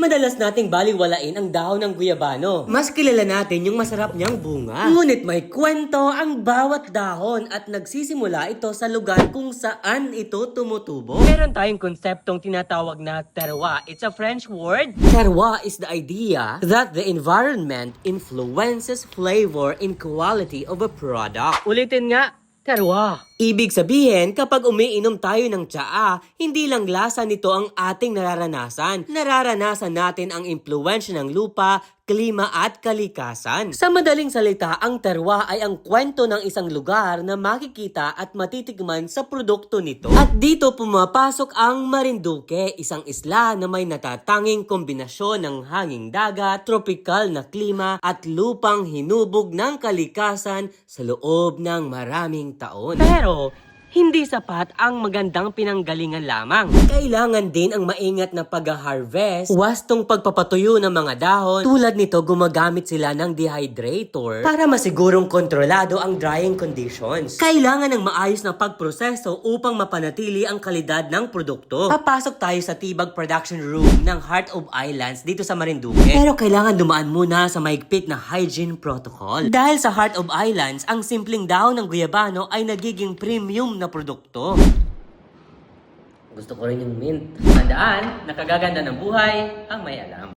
madalas nating baliwalain ang dahon ng guyabano. Mas kilala natin yung masarap niyang bunga. Ngunit may kwento ang bawat dahon at nagsisimula ito sa lugar kung saan ito tumutubo. Meron tayong konseptong tinatawag na terroir. It's a French word. Terroir is the idea that the environment influences flavor and quality of a product. Ulitin nga, terroir. Ibig sabihin, kapag umiinom tayo ng tsaa, hindi lang lasa nito ang ating nararanasan. Nararanasan natin ang impluwensya ng lupa, klima at kalikasan. Sa madaling salita, ang terroir ay ang kwento ng isang lugar na makikita at matitikman sa produkto nito. At dito pumapasok ang Marinduque, isang isla na may natatanging kombinasyon ng hanging dagat, tropikal na klima at lupang hinubog ng kalikasan sa loob ng maraming taon. Pero hindi sapat ang magandang pinanggalingan lamang. Kailangan din ang maingat na pag-harvest, wastong pagpapatuyo ng mga dahon. Tulad nito, gumagamit sila ng dehydrator para masigurong kontrolado ang drying conditions. Kailangan ng maayos na pagproseso upang mapanatili ang kalidad ng produkto. Papasok tayo sa Tibag Production Room ng Heart of Islands dito sa Marinduque. Pero kailangan dumaan muna sa mahigpit na hygiene protocol. Dahil sa Heart of Islands, ang simpleng dahon ng guyabano ay nagiging premium na produkto. Gusto ko rin yung mint. Tandaan, nakagaganda ng buhay ang may alam.